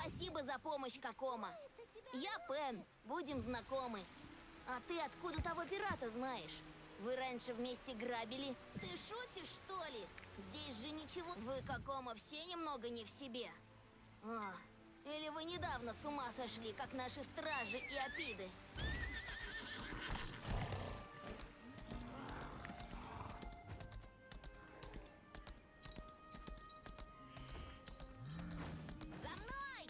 Спасибо за помощь, Какома. Я Пен, будем знакомы. А ты откуда того пирата знаешь? Вы раньше вместе грабили? Ты шутишь, что ли? Здесь же ничего... Вы, Какома, все немного не в себе. Или вы недавно с ума сошли, как наши стражи и апиды? За мной!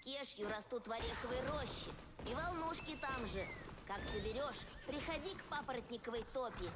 Кешью растут в ореховой роще. И волнушки там же. Как соберешь, приходи к папоротниковой топи.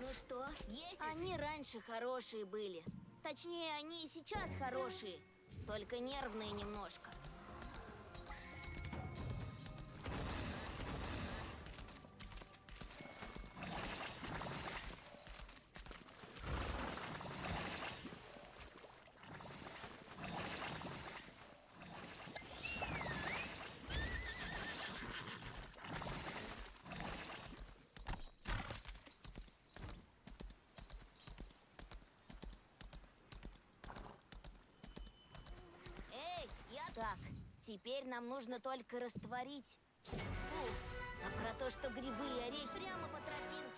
Ну что, есть? Они раньше хорошие были. Точнее, они и сейчас хорошие. Только нервные немножко. Эй, я так. Теперь нам нужно только растворить. А про то, что грибы и орехи прямо по тропинке.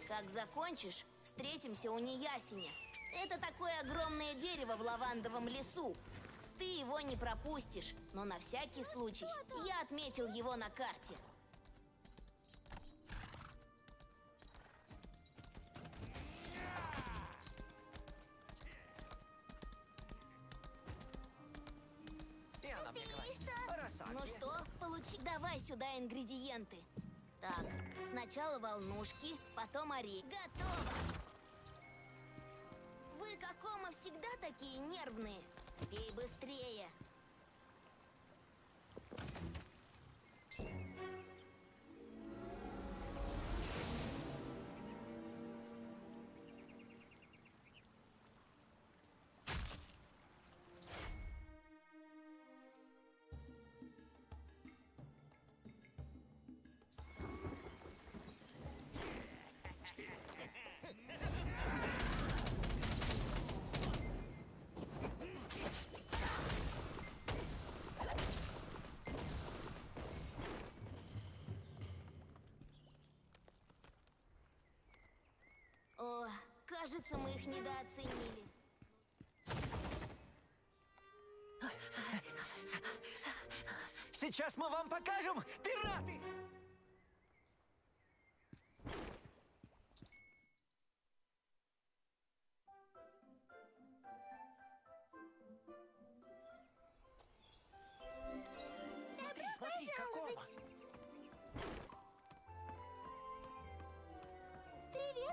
Как закончишь, встретимся у Неясеня. Это такое огромное дерево в лавандовом лесу. Ты его не пропустишь, но на всякий случай я отметил его на карте. Ну что, получи. Давай сюда ингредиенты. Так, сначала волнушки, потом орехи. Готово! Вы, Какома, всегда такие нервные? Пей быстрее. О, кажется, мы их недооценили. Сейчас мы вам покажем, пираты!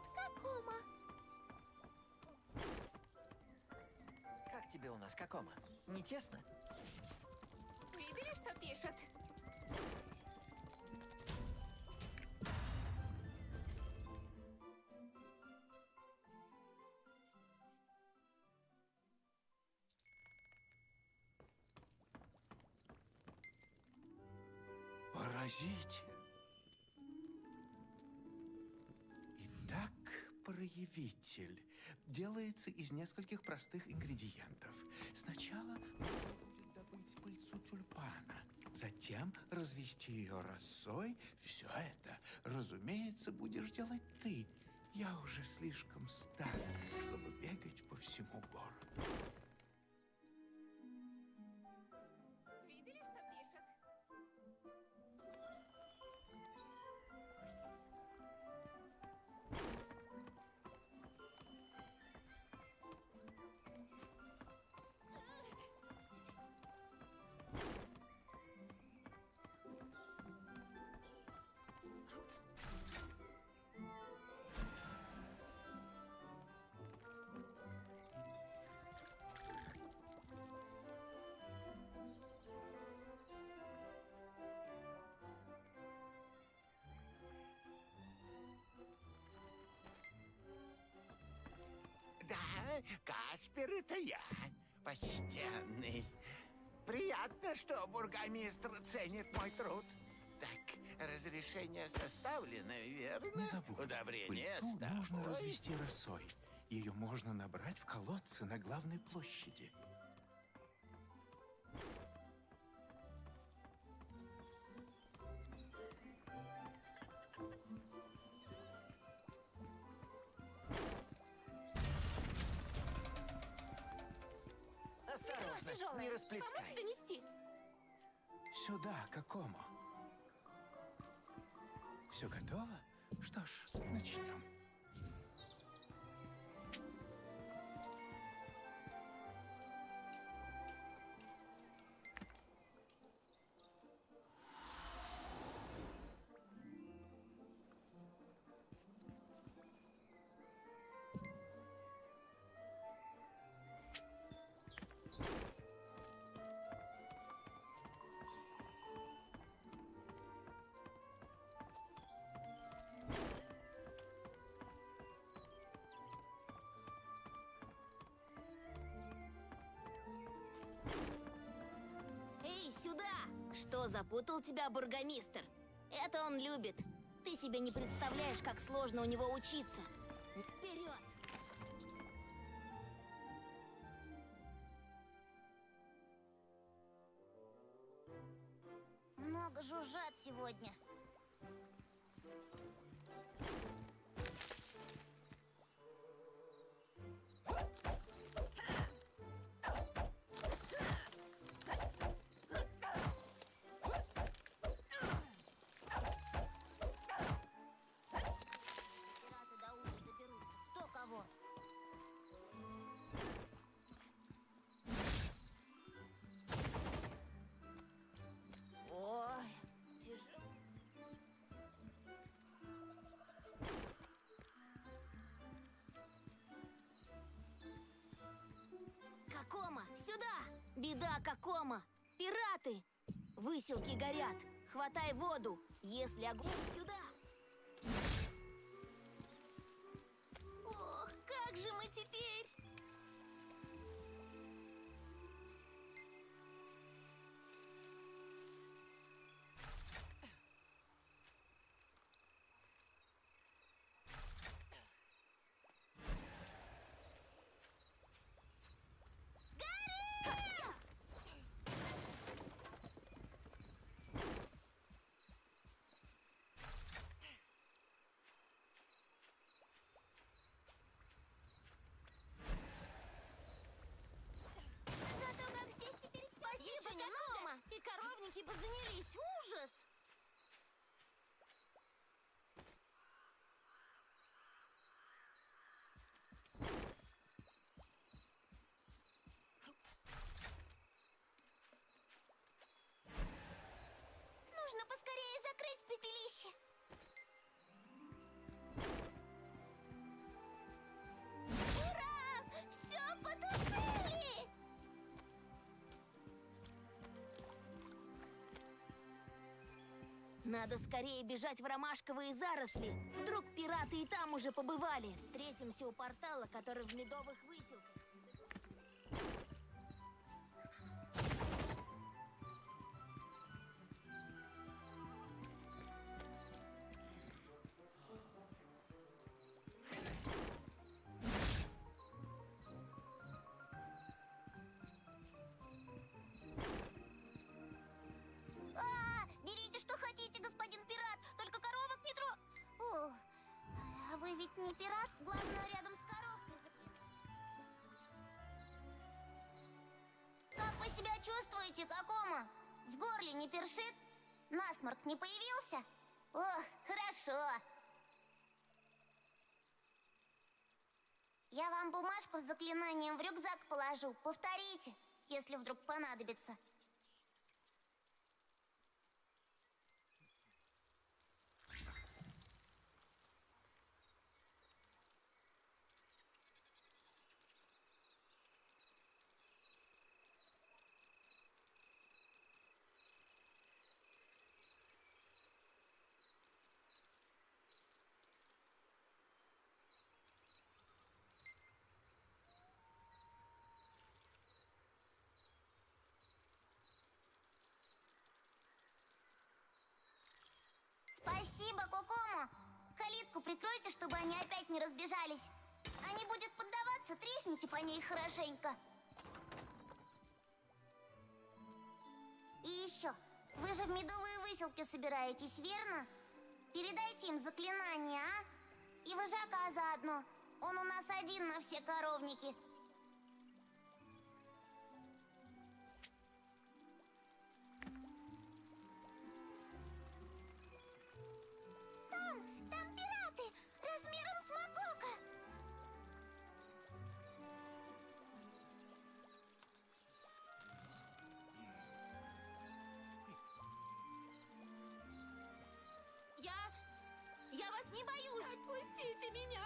Привет, Какома. Как тебе у нас, Какома? Не тесно? Видели, что пишут? Поразитель. Итак, проявитель делается из нескольких простых ингредиентов. Сначала нужно будет добыть пыльцу тюльпана, затем развести ее росой. Все это, разумеется, будешь делать ты. Я уже слишком стар, чтобы бегать по всему городу. Видели, что пишут? Да, Каспер, это я, почтенный. Приятно, что бургомистр ценит мой труд. Так, разрешение составлено, верно? Не забудь, Удобрение пыльцу с нужно тобой. развести росой. Ее можно набрать в колодце на главной площади. Осторожно, Тяжелая. не расплескай. Помочь донести? Сюда, какому? Все готово? Что ж, начнем. Эй, сюда! Что, запутал тебя бургомистр? Это он любит. Ты себе не представляешь, как сложно у него учиться. Вперед! Много жужжат сегодня. Пираты до ужина доберутся. Кто кого? Ой, тяжело. Какома, сюда! Беда, Какома! Пираты! Выселки горят. Хватай воду. Если огонь, сюда! Ох, как же мы теперь? Зато как здесь теперь спасибо, Какома! И коровники бы занялись. Ужас! Нужно поскорее закрыть пепелище. Надо скорее бежать в ромашковые заросли. Вдруг пираты и там уже побывали. Встретимся у портала, который в медовых выселках. Берите, что хотите, господин пират, только коровок не тро... О, а вы ведь не пират, главное, рядом с коровкой. Как вы себя чувствуете, Какома? В горле не першит? Насморк не появился? Ох, хорошо. Я вам бумажку с заклинанием в рюкзак положу. Повторите, если вдруг понадобится. Спасибо, Кокомо. Калитку прикройте, чтобы они опять не разбежались. А не будет поддаваться, тресните по ней хорошенько. И еще, вы же в медовые выселки собираетесь, верно? Передайте им заклинание, а? И вожака заодно. Он у нас один на все коровники. Там пираты размером с Магока. Я вас не боюсь! Отпустите меня!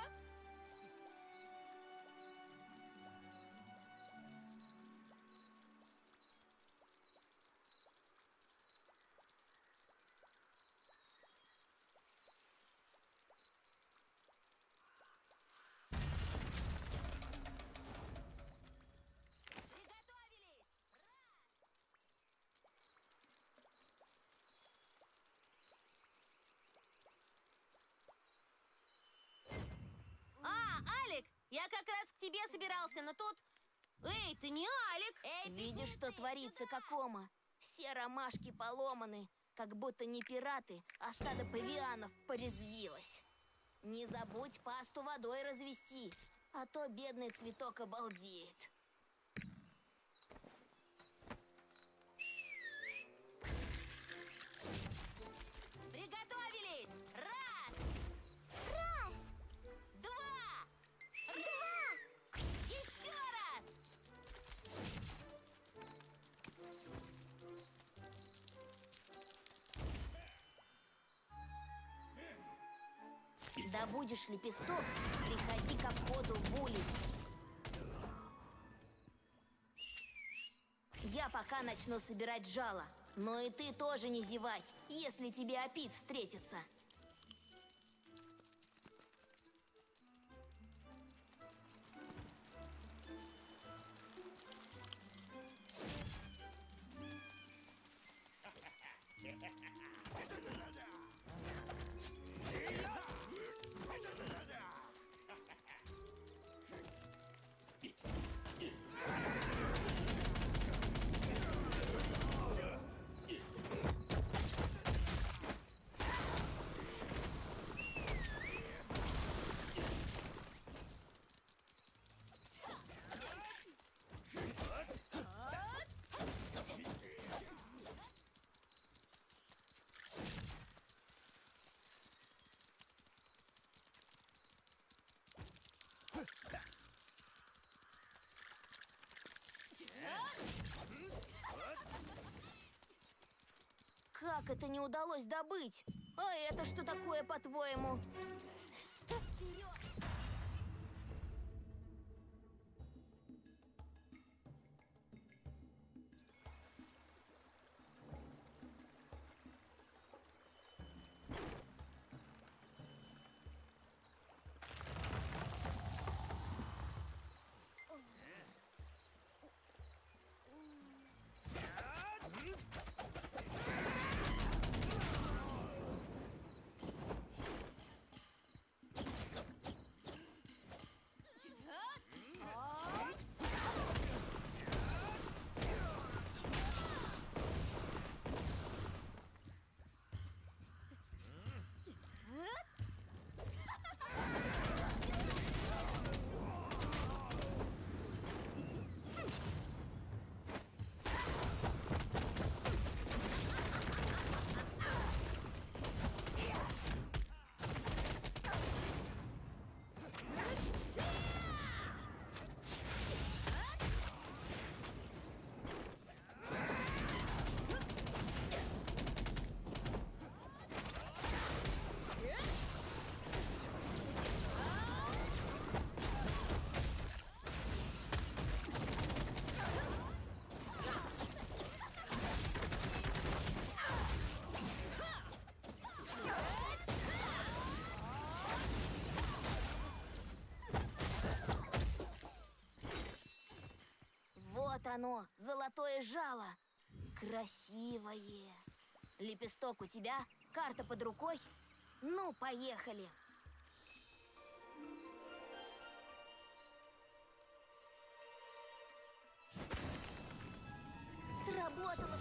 Алик, я как раз к тебе собирался, но тут... Эй, ты не Алик! Видишь, что творится, Какома? Все ромашки поломаны, как будто не пираты, а стадо павианов порезвилось. Не забудь пасту водой развести, а то бедный цветок обалдеет. Приготовились! Раз, Два! два. Еще раз! Добудешь лепесток, приходи ко входу в улей. Я пока начну собирать жало. Но и ты тоже не зевай, если тебе Апит встретится. Как это не удалось добыть? А это что такое, по-твоему? Вперед! оно, золотое жало. Красивое. Лепесток у тебя? Карта под рукой? Ну, поехали. Сработало.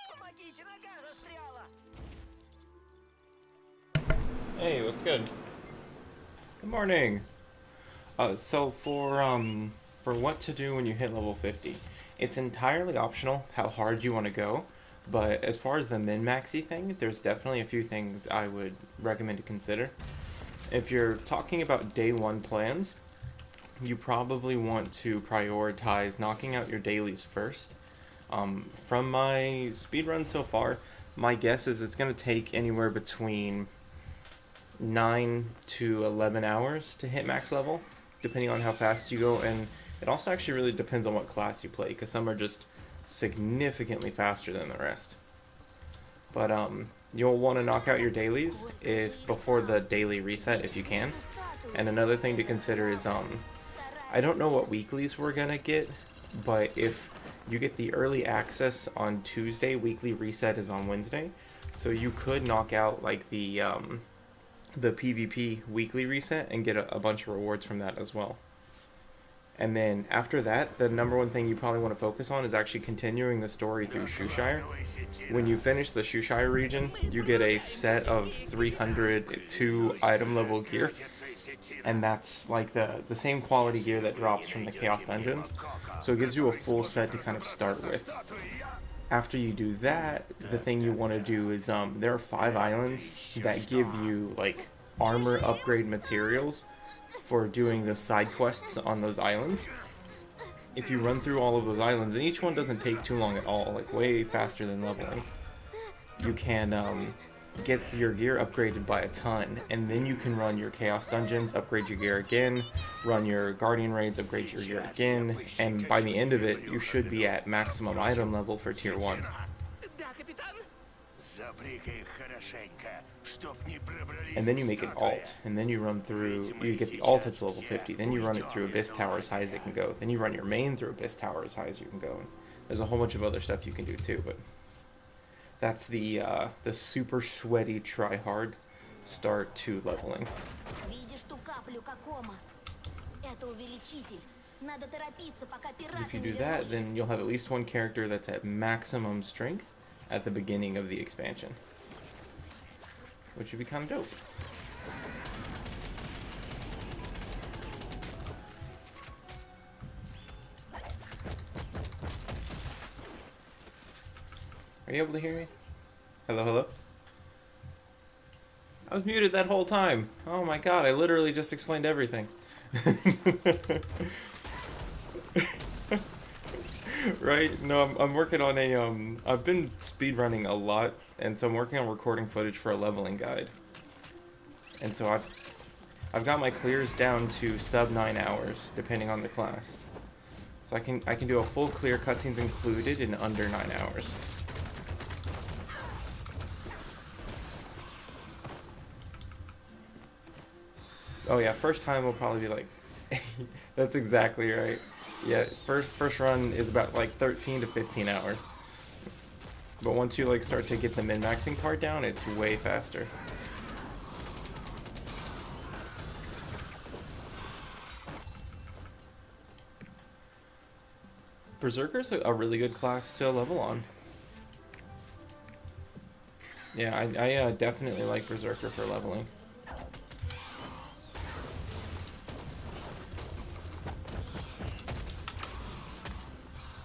Помогите, нога застряла! Hey, what's good? Good morning. So for what to do when you hit level 50, it's entirely optional how hard you want to go, but as far as the min-maxy thing, there's definitely a few things I would recommend to consider. If you're talking about day one plans, you probably want to prioritize knocking out your dailies first. From my speedrun so far, my guess is it's going to take anywhere between 9 to 11 hours to hit max level, depending on how fast you go, and it also actually really depends on what class you play, because some are just significantly faster than the rest. But you'll want to knock out your dailies before the daily reset if you can. And another thing to consider is I don't know what weeklies we're gonna get, but if you get the early access on Tuesday, weekly reset is on Wednesday, so you could knock out like the PvP weekly reset and get a bunch of rewards from that as well. And then after that, the number one thing you probably want to focus on is actually continuing the story through Shoeshire. When you finish the Shoeshire region, you get a set of 302 item level gear, and that's like the same quality gear that drops from the Chaos Dungeons, so it gives you a full set to kind of start with. After you do that, the thing you want to do is there are 5 islands that give you like armor upgrade materials for doing the side quests on those islands. If you run through all of those islands, and each one doesn't take too long at all, like way faster than leveling, you can get your gear upgraded by a ton, and then you can run your Chaos Dungeons, upgrade your gear again, run your Guardian Raids, upgrade your gear again, and by the end of it, you should be at maximum item level for Tier 1. And then you make an alt, and then you run through, you get the alt up to level 50, then you run it through Abyss Tower as high as it can go, then you run your main through Abyss Tower as high as you can go. And there's a whole bunch of other stuff you can do too, but that's the super sweaty try-hard start to leveling. If you do that, then you'll have at least one character that's at maximum strength at the beginning of the expansion, which would be kind of dope. Are you able to hear me? Hello, hello? I was muted that whole time. Oh my god, I literally just explained everything. Right? No, I'm working on a, I've been speedrunning a lot, and so I'm working on recording footage for a leveling guide. And so I've got my clears down to sub 9 hours, depending on the class. So I can do a full clear, cutscenes included, in under 9 hours. Oh yeah, first time will probably be like, that's exactly right. Yeah, first run is about like 13 to 15 hours. But once you like start to get the min-maxing part down, it's way faster. Berserker's a really good class to level on. Yeah, I definitely like Berserker for leveling.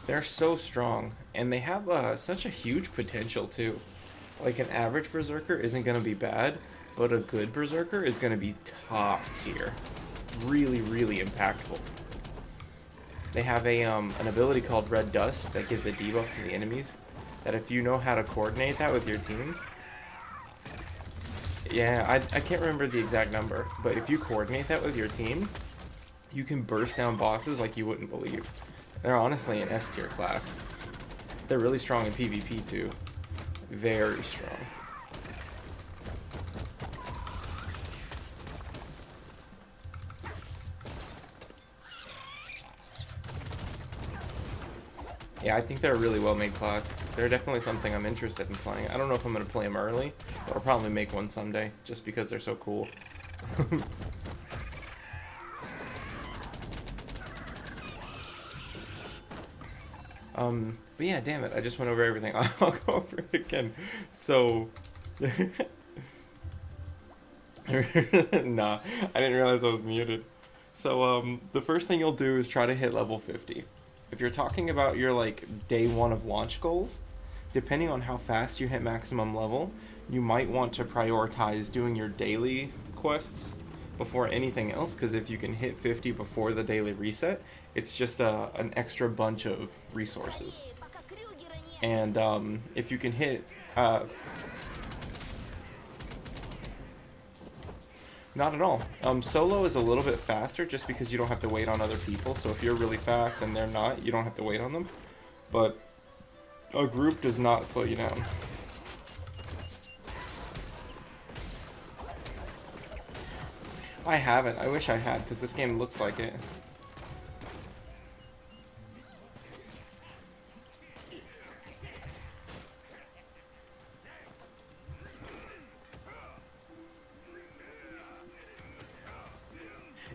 They're so strong, and they have such a huge potential too. Like an average Berserker isn't going to be bad, but a good Berserker is going to be top tier. Really, really impactful. They have a an ability called Red Dust that gives a debuff to the enemies, that if you know how to coordinate that with your team... Yeah, I can't remember the exact number, but if you coordinate that with your team, you can burst down bosses like you wouldn't believe. They're honestly an S tier class. They're really strong in PvP too. Very strong. Yeah, I think they're a really well-made class. They're definitely something I'm interested in playing. I don't know if I'm going to play them early, but I'll probably make one someday, just because they're so cool. But yeah, damn it, I just went over everything. I'll go over it again. So... Nah, I didn't realize I was muted. So, the first thing you'll do is try to hit level 50. If you're talking about your, like, day one of launch goals, depending on how fast you hit maximum level, you might want to prioritize doing your daily quests before anything else, because if you can hit 50 before the daily reset, it's just an extra bunch of resources. And if you can hit... Not at all. Solo is a little bit faster just because you don't have to wait on other people. So if you're really fast and they're not, you don't have to wait on them. But a group does not slow you down. I haven't. I wish I had, because this game looks like it.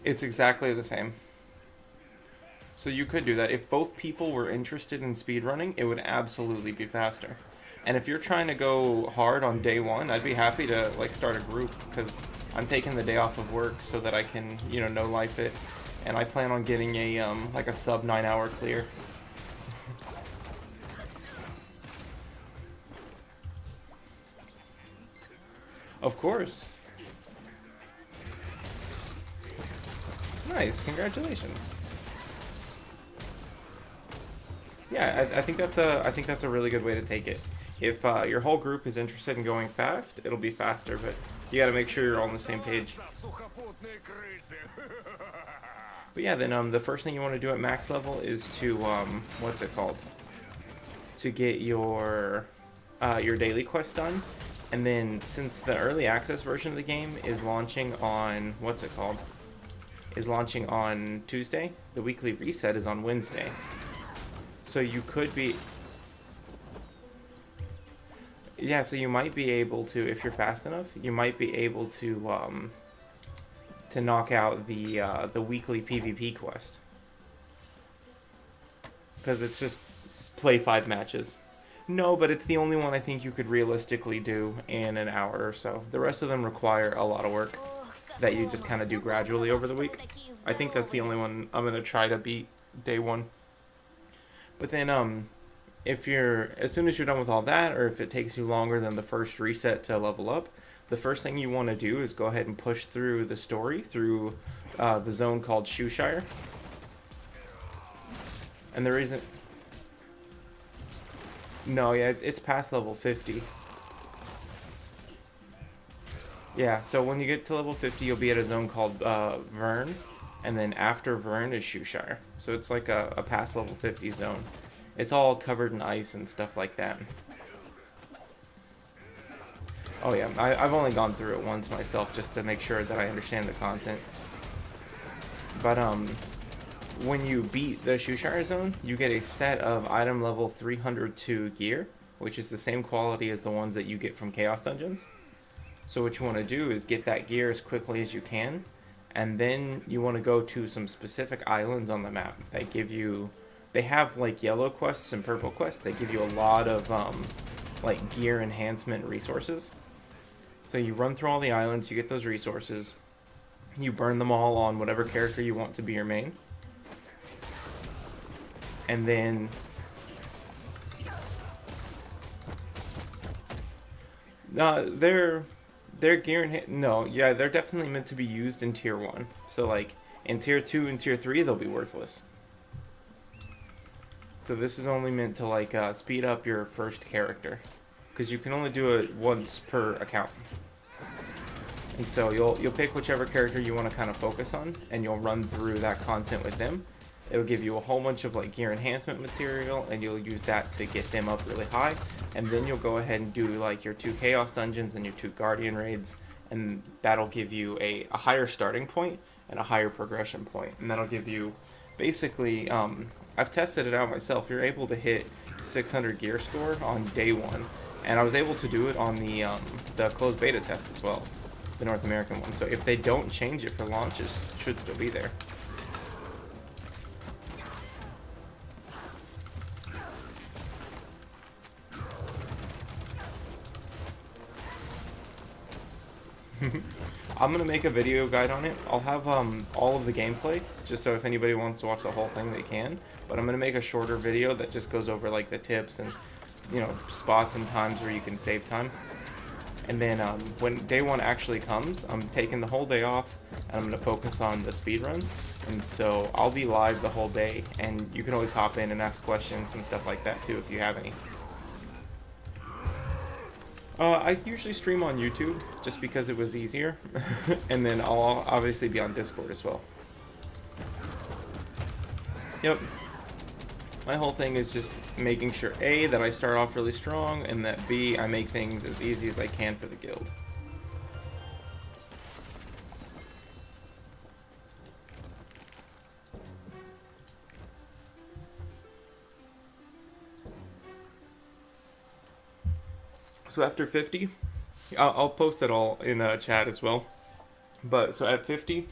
It's exactly the same. So you could do that. If both people were interested in speedrunning, it would absolutely be faster. And if you're trying to go hard on day one, I'd be happy to like start a group, because I'm taking the day off of work so that I can, you know, no life it. And I plan on getting a like a sub 9 hour clear. Of course. Nice, congratulations. Yeah, I think that's a really good way to take it. If your whole group is interested in going fast, it'll be faster, but you gotta make sure you're all on the same page. But yeah, then the first thing you want to do at max level is to what's it called? To get your daily quest done. And then since the early access version of the game is launching on what's it called? Is launching on Tuesday, the weekly reset is on Wednesday. So you could be... Yeah, so you might be able to, if you're fast enough, you might be able to knock out the weekly PvP quest. Because it's just play 5 matches. No, but it's the only one I think you could realistically do in an hour or so. The rest of them require a lot of work that you just kind of do gradually over the week. I think that's the only one I'm going to try to beat day one. But then, as soon as you're done with all that, or if it takes you longer than the first reset to level up, the first thing you want to do is go ahead and push through the story through the zone called Shoeshire. And the reason... No, yeah, it's past level 50. Yeah, so when you get to level 50, you'll be at a zone called Vern, and then after Vern is Shoeshire. So it's like a past level 50 zone. It's all covered in ice and stuff like that. Oh yeah, I've only gone through it once myself just to make sure that I understand the content. But when you beat the Shoeshire Zone, you get a set of item level 302 gear, which is the same quality as the ones that you get from Chaos Dungeons. So what you want to do is get that gear as quickly as you can, and then you want to go to some specific islands on the map that give you, they have like yellow quests and purple quests. They give you a lot of like gear enhancement resources. So you run through all the islands, you get those resources, you burn them all on whatever character you want to be your main. And then they're gear no, yeah, they're definitely meant to be used in tier 1. So like in tier 2 and tier 3 they'll be worthless. So this is only meant to like speed up your first character, because you can only do it once per account. And so you'll pick whichever character you want to kind of focus on, and you'll run through that content with them. It'll give you a whole bunch of like gear enhancement material, and you'll use that to get them up really high. And then you'll go ahead and do like your 2 Chaos Dungeons and your 2 Guardian Raids, and that'll give you a higher starting point and a higher progression point. And that'll give you basically, I've tested it out myself, you're able to hit 600 gear score on day 1. And I was able to do it on the closed beta test as well, the North American one. So if they don't change it for launch, it should still be there. I'm gonna make a video guide on it. I'll have all of the gameplay, just so if anybody wants to watch the whole thing, they can. But I'm gonna make a shorter video that just goes over like the tips and, you know, spots and times where you can save time. And then when day 1 actually comes, I'm taking the whole day off, and I'm gonna focus on the speed run. And so I'll be live the whole day, and you can always hop in and ask questions and stuff like that too if you have any. I usually stream on YouTube just because it was easier, and then I'll obviously be on Discord as well. Yep. My whole thing is just making sure A, that I start off really strong, and that B, I make things as easy as I can for the guild. So after 50, I'll post it all in chat as well. But so at 50,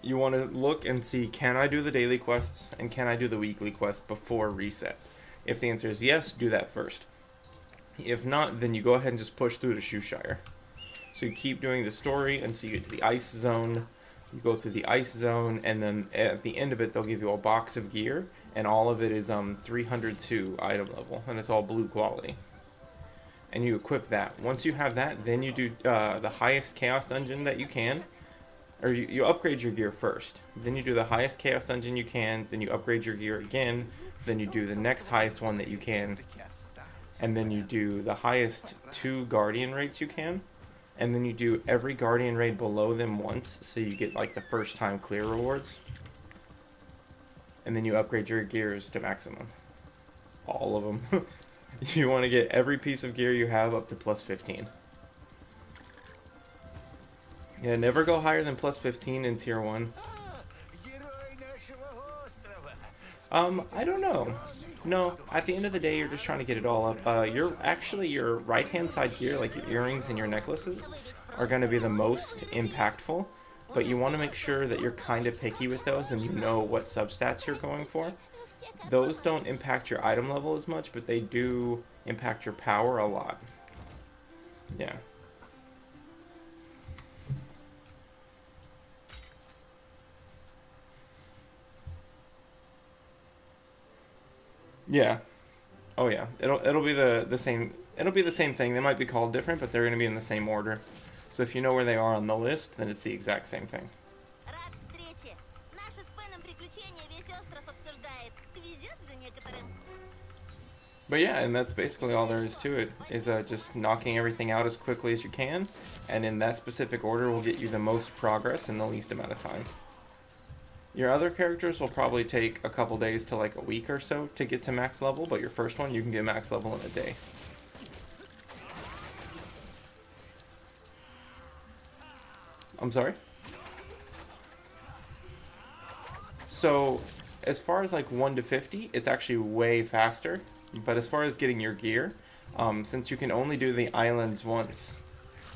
you want to look and see, can I do the daily quests and can I do the weekly quest before reset? If the answer is yes, do that first. If not, then you go ahead and just push through to Shoeshire. So you keep doing the story until you get to the ice zone. You go through the ice zone, and then at the end of it, they'll give you a box of gear, and all of it is 302 item level, and it's all blue quality. And you equip that. Once you have that, then you do the highest Chaos Dungeon that you can. Or you upgrade your gear first. Then you do the highest Chaos Dungeon you can. Then you upgrade your gear again. Then you do the next highest one that you can. And then you do the highest 2 Guardian Raids you can. And then you do every Guardian Raid below them once. So you get like the first time clear rewards. And then you upgrade your gears to maximum. All of them. You want to get every piece of gear you have up to plus 15. Yeah, never go higher than plus 15 in tier 1. I don't know. No, at the end of the day, you're just trying to get it all up. Your right-hand side gear, like your earrings and your necklaces, are going to be the most impactful. But you want to make sure that you're kind of picky with those and you know what substats you're going for. Those don't impact your item level as much, but they do impact your power a lot. Yeah. Yeah. Oh yeah. It'll be the same. It'll be the same thing. They might be called different, but they're going to be in the same order. So if you know where they are on the list, then it's the exact same thing. Рад встрече. Наши с Пеном приключения весь остров обсуждает. Везет же некоторым. But yeah, and that's basically all there is to it, is just knocking everything out as quickly as you can, and in that specific order will get you the most progress in the least amount of time. Your other characters will probably take a couple days to like a week or so to get to max level, but your first one you can get max level in a day. I'm sorry? So, as far as like 1 to 50, it's actually way faster. But as far as getting your gear, since you can only do the islands once,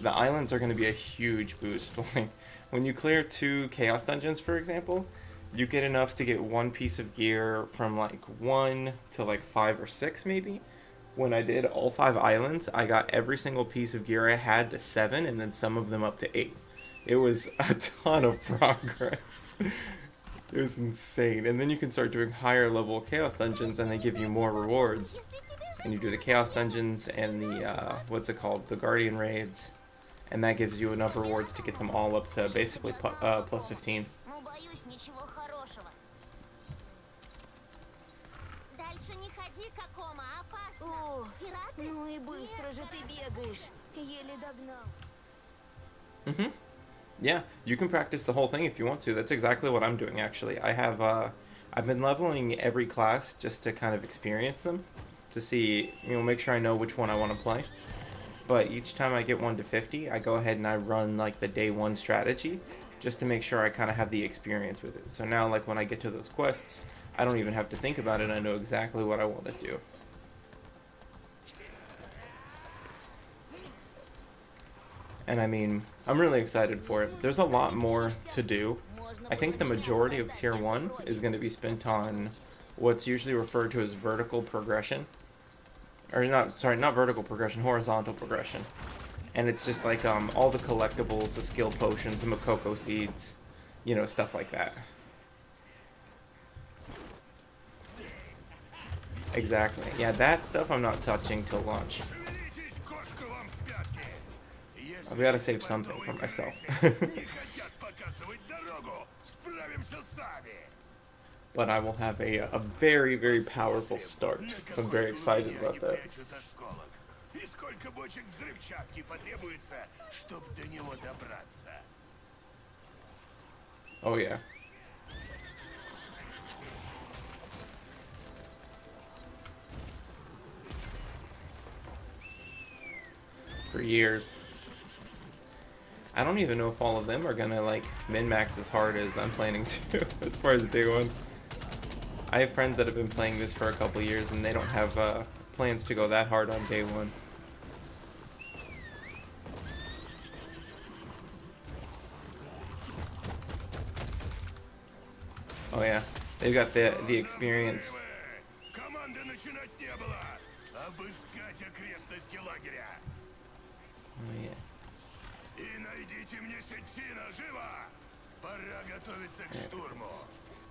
the islands are going to be a huge boost. Like, when you clear 2 chaos dungeons, for example, you get enough to get 1 piece of gear from like 1 to like 5 or 6 maybe. When I did all 5 islands, I got every single piece of gear I had to 7, and then some of them up to 8. It was a ton of progress. It was insane. And then you can start doing higher level chaos dungeons, and they give you more rewards. And you do the chaos dungeons and the what's it called, the guardian raids, and that gives you enough rewards to get them all up to basically plus 15. Ну, боюсь, ничего хорошего. Дальше не ходи, Какома, опасно. О, Пираты? ну и быстро же ты бегаешь. Еле догнал. Mm-hmm. Yeah, you can practice the whole thing if you want to. That's exactly what I'm doing, actually. I've been leveling every class just to kind of experience them, to see, make sure I know which one I want to play. But each time I get 1 to 50, I go ahead and I run like the day 1 strategy, just to make sure I kind of have the experience with it. So now, like when I get to those quests, I don't even have to think about it. I know exactly what I want to do. And I mean, I'm really excited for it. There's a lot more to do. I think the majority of Tier 1 is going to be spent on what's usually referred to as vertical progression. Or not vertical progression, horizontal progression. And it's just like all the collectibles, the skill potions, the Makoko seeds, stuff like that. Exactly. Yeah, that stuff I'm not touching till launch. I've got to save something for myself. But I will have a very, very powerful start. So I'm very excited about that. Oh yeah. For years. I don't even know if all of them are gonna like min-max as hard as I'm planning to as far as day 1. I have friends that have been playing this for a couple years and they don't have plans to go that hard on day 1. Oh yeah, they've got the experience. Oh yeah.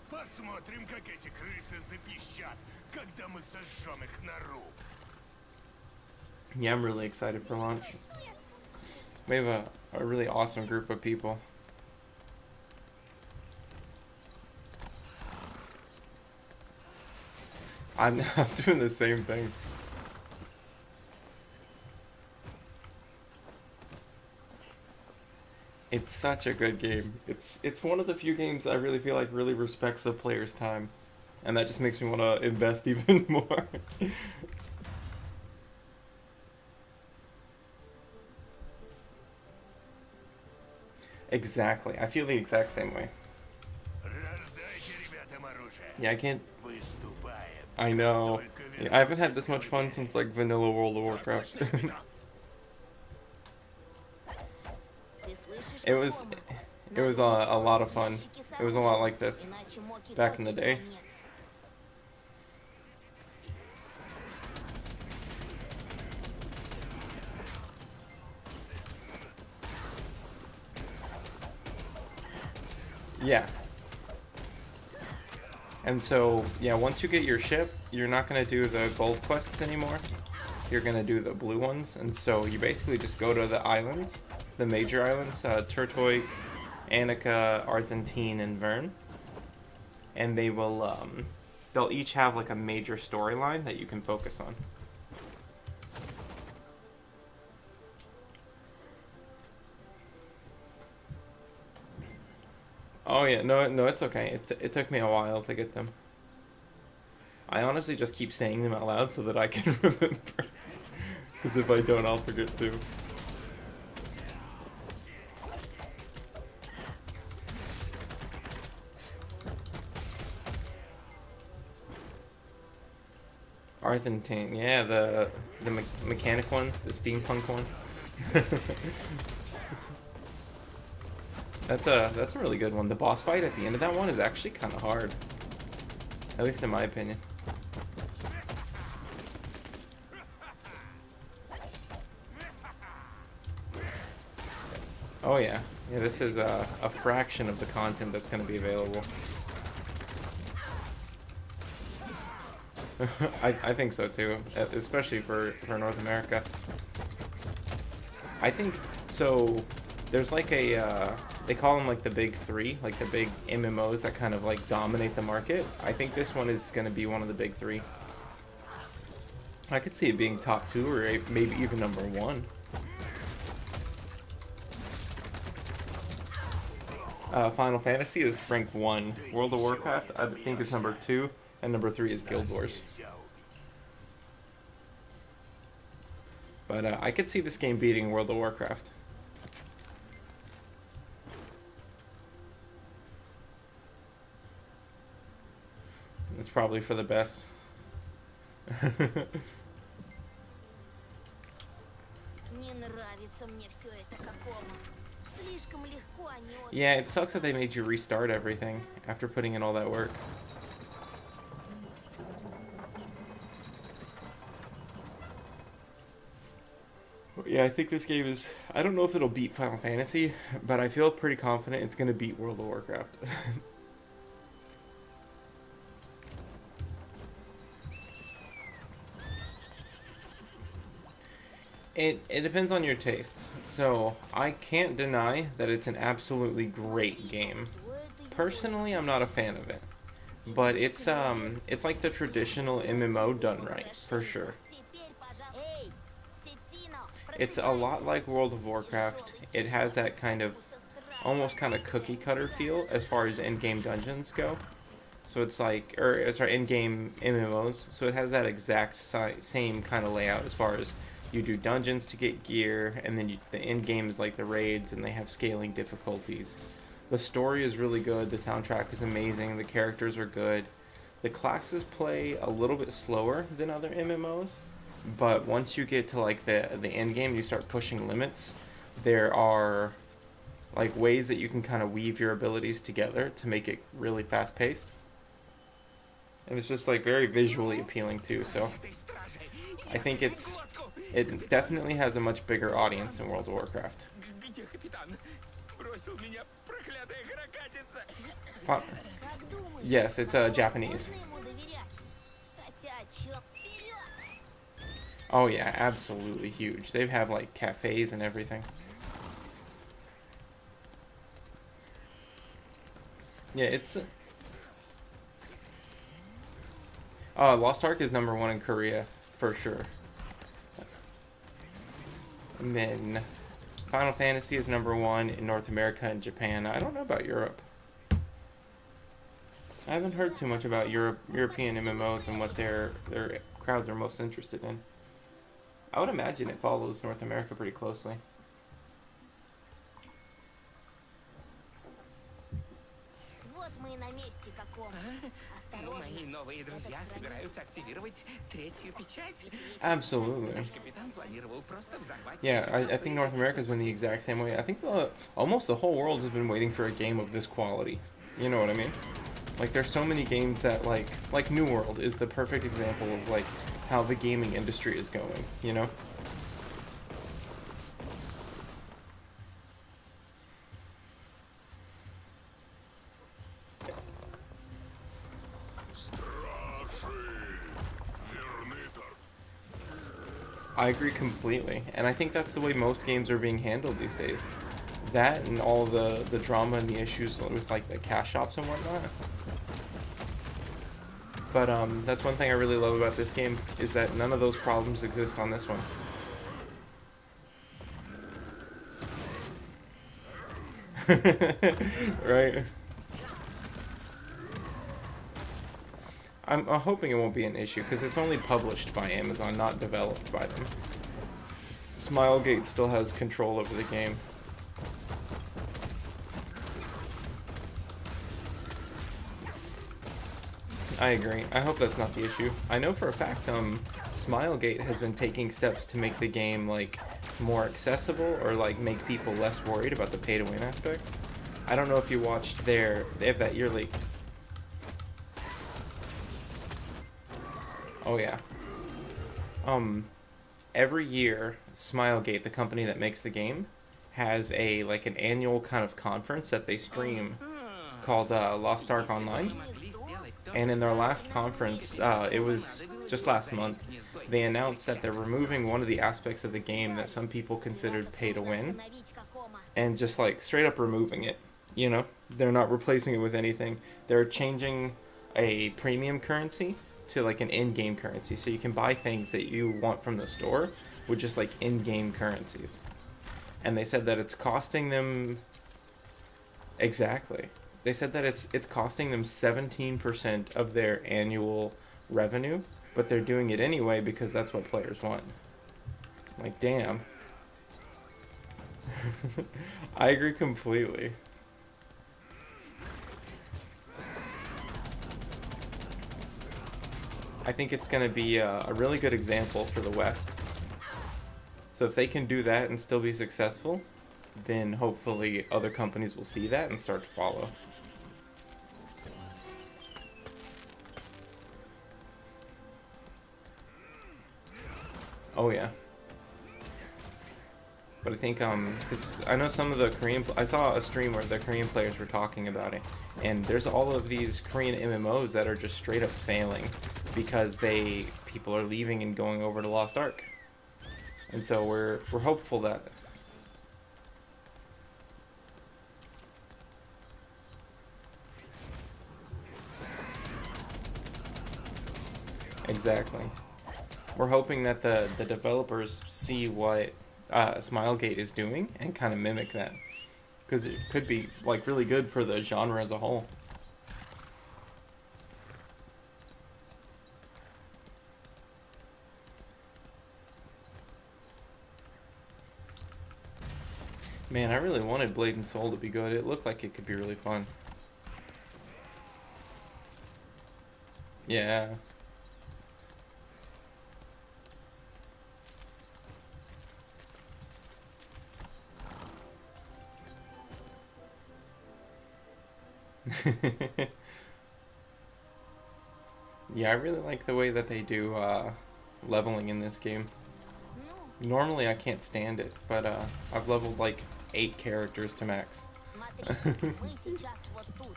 Посмотрим, как эти крысы запищат, когда мы сожжем их нору. Yeah, I'm really excited for launch. We have a really awesome group of people. I'm doing the same thing. It's such a good game. It's one of the few games I really feel like really respects the player's time. And that just makes me want to invest even more. Exactly. I feel the exact same way. Yeah, I can't... I know. Yeah, I haven't had this much fun since like vanilla World of Warcraft. It was a lot of fun. It was a lot like this back in the day. Yeah. And so, yeah, once you get your ship, you're not going to do the gold quests anymore. You're going to do the blue ones. And so you basically just go to the islands, the major islands, Turtoik, Annika, Arthentine, and Vern. And they will, they'll each have like a major storyline that you can focus on. Oh yeah, no, it's okay. It took me a while to get them. I honestly just keep saying them out loud so that I can remember. Because if I don't, I'll forget too. Arthentine, yeah, the mechanic one, the steampunk one. That's a really good one. The boss fight at the end of that one is actually kind of hard, at least in my opinion. Oh yeah, this is a fraction of the content that's going to be available. I think so too, especially for North America. I think so. There's like a they call them like the big three, like the big MMOs that kind of like dominate the market. I think this one is going to be one of the big three. I could see it being top 2 or maybe even number 1. Final Fantasy is rank 1. World of Warcraft, I think, is number 2, and number 3 is Guild Wars. But I could see this game beating World of Warcraft. It's probably for the best. Не нравится мне все это какому. Слишком легко они отдали. Yeah, it sucks that they made you restart everything after putting in all that work. Yeah, I think this game is... I don't know if it'll beat Final Fantasy, but I feel pretty confident it's going to beat World of Warcraft. It depends on your tastes. So, I can't deny that it's an absolutely great game. Personally, I'm not a fan of it. But it's like the traditional MMO done right, for sure. Эй, Сетино, It's a lot like World of Warcraft. It has that kind of, almost kind of cookie cutter feel as far as in-game dungeons go. So it's like, or sorry, in-game MMOs. So it has that exact same kind of layout as far as you do dungeons to get gear, and then the in-game is like the raids, and they have scaling difficulties. The story is really good, the soundtrack is amazing, the characters are good. The classes play a little bit slower than other MMOs, but once you get to like the end game, you start pushing limits. There are like ways that you can kind of weave your abilities together to make it really fast-paced. And it's just like very visually appealing too, so I think it definitely has a much bigger audience than World of Warcraft. как думаешь, Yes, it's Japanese. можно ему доверять? Хотя, чёрт, вперед! Oh yeah, absolutely huge. They have like cafes and everything. Yeah, it's... Lost Ark is number 1 in Korea, for sure. And then Final Fantasy is number 1 in North America and Japan. I don't know about Europe. I haven't heard too much about European MMOs and what their crowds are most interested in. I would imagine it follows North America pretty closely. Вот мы и на месте каком. Осторожно. Мои новые друзья собираются активировать третью печать. Absolutely. Наш капитан планировал просто взорвать. Yeah, I think North America's been the exact same way. I think almost the whole world has been waiting for a game of this quality. You know what I mean? Like, there's so many games that, like New World is the perfect example of, like, how the gaming industry is going, you know? I agree completely, and I think that's the way most games are being handled these days. That and all the drama and the issues with like the cash shops and whatnot. But that's one thing I really love about this game, is that none of those problems exist on this one. Right? I'm hoping it won't be an issue, because it's only published by Amazon, not developed by them. Smilegate still has control over the game. I agree. I hope that's not the issue. I know for a fact, Smilegate has been taking steps to make the game, like, more accessible or, like, make people less worried about the pay-to-win aspect. I don't know if you watched they have that yearly... Oh, yeah. Every year, Smilegate, the company that makes the game, has like, an annual kind of conference that they stream called Lost Ark Online. And in their last conference, it was just last month, they announced that they're removing one of the aspects of the game that some people considered pay to win, and just like straight up removing it. You know, they're not replacing it with anything. They're changing a premium currency to like an in-game currency, so you can buy things that you want from the store with just like in-game currencies. And they said that it's costing them exactly. They said that it's costing them 17% of their annual revenue, but they're doing it anyway because that's what players want. Like, damn. I agree completely. I think it's going to be a really good example for the West. So if they can do that and still be successful, then hopefully other companies will see that and start to follow. Oh yeah. But I think, because I know some of the I saw a stream where the Korean players were talking about it, and there's all of these Korean MMOs that are just straight up failing because people are leaving and going over to Lost Ark. And so we're hopeful that exactly. We're hoping that the developers see what Smilegate is doing and kind of mimic that, because it could be like really good for the genre as a whole. Man, I really wanted Blade and Soul to be good. It looked like it could be really fun. Yeah. Yeah, I really like the way that they do leveling in this game. Normally I can't stand it, but I've leveled like 8 characters to max. Смотри, мы сейчас вот тут.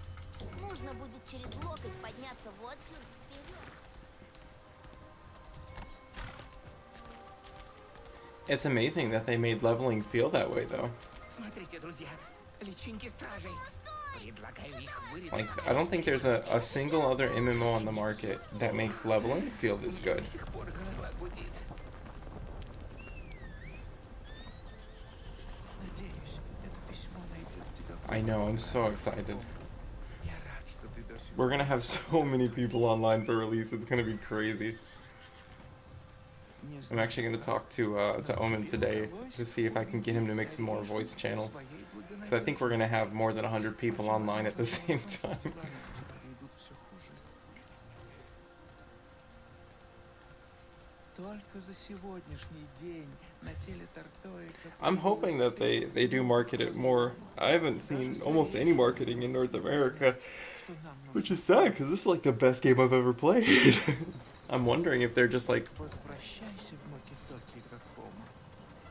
Нужно будет через локоть подняться вот сюда вперед. It's amazing that they made leveling feel that way, though. Смотрите, друзья, личинки стражей. Предлагаю их вырезать. Like, I don't think there's a single other MMO on the market that makes leveling feel this good. До сих пор голова гудит. Надеюсь, это письмо найдет тебя в... I know, I'm so excited. Я рад, что ты до сих We're gonna have so many people online for release, it's gonna be crazy. не I'm знаю, actually gonna talk to Omen today to see if I can get him to make some more voice channels. Because I think we're gonna have more than 100 people online at the same time. Только за сегодняшний день на теле Тартоика I'm hoping that they do market it more. I haven't seen almost any marketing in North America, что нам нужно. which is sad because this is like the best game I've ever played. I'm wondering if they're just like, Возвращайся в Макитоки какому.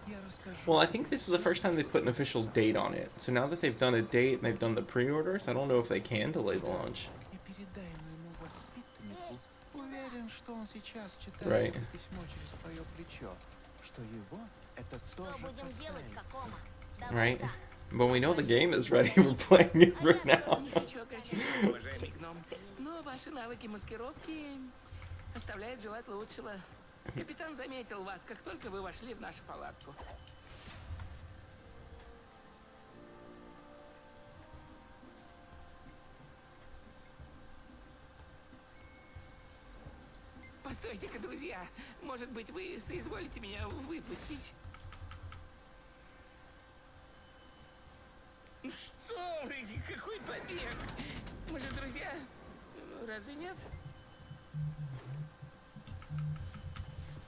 Я расскажу. well, I think this is the first time they put an official date on it. So now that they've done a date and they've done the pre-orders, I don't know if they can delay the launch. И передай моему воспитаннику. Уверен, что он сейчас читает Right. это письмо через твое плечо. Что его это Что тоже будем делать, касается. Какома? Давай Right? так. But we know the game is ready. We're playing it right now. Не хочу огорчать вас, уважаемый гном, но ваши навыки маскировки оставляют желать лучшего. Капитан заметил вас, как только вы вошли в нашу палатку. Постойте-ка, друзья, может быть, вы соизволите меня выпустить? Что вы, какой побег? Мы же друзья, разве нет?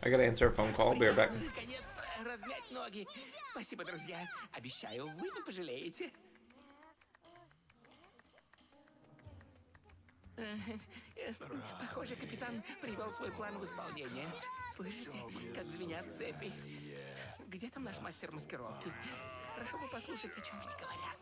I gotta answer a phone call. Be right back. Наконец-то размять ноги. Спасибо, друзья. Обещаю, вы не пожалеете. Похоже, капитан привел свой план в исполнение. Слышите, как звенят цепи? Где там наш мастер маскировки? Хорошо бы послушать, о чем они говорят.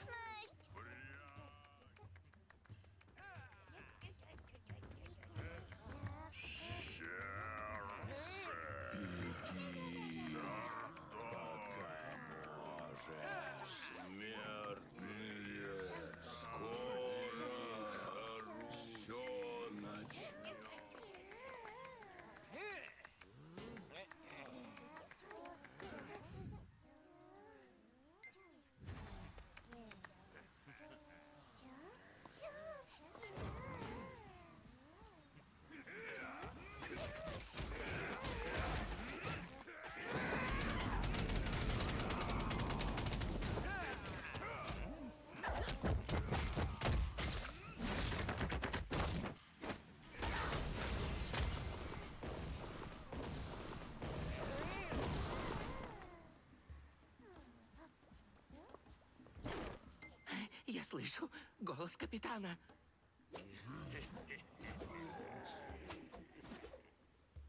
Я слышу голос капитана.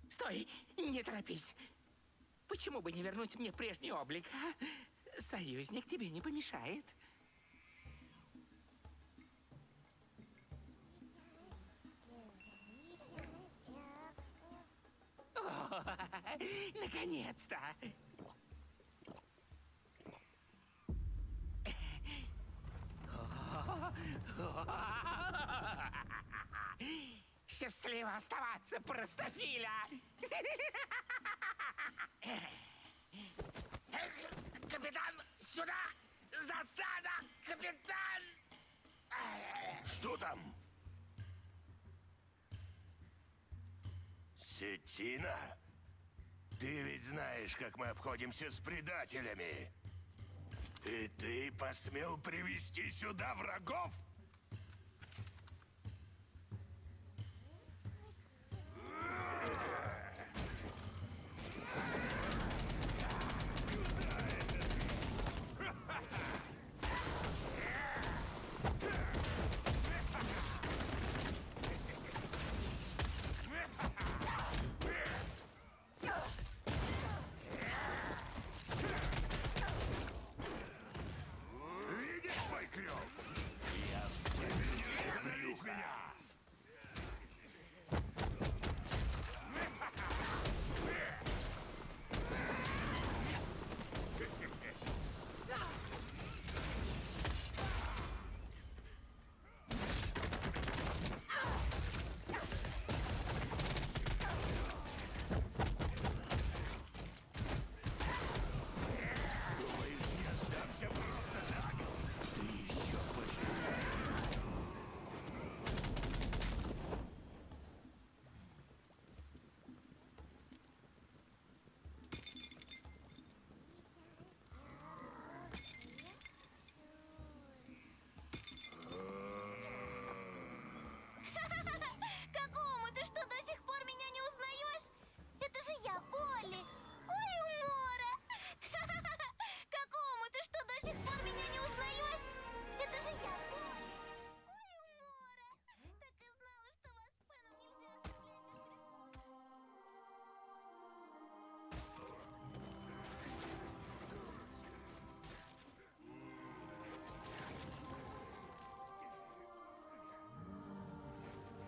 Стой, не торопись. Почему бы не вернуть мне прежний облик, а? Союзник тебе не помешает. О, наконец-то! Счастливо оставаться, простофиля! Капитан, сюда! Засада! Капитан! Что там? Сетина? Ты ведь знаешь, как мы обходимся с предателями. И ты посмел привести сюда врагов?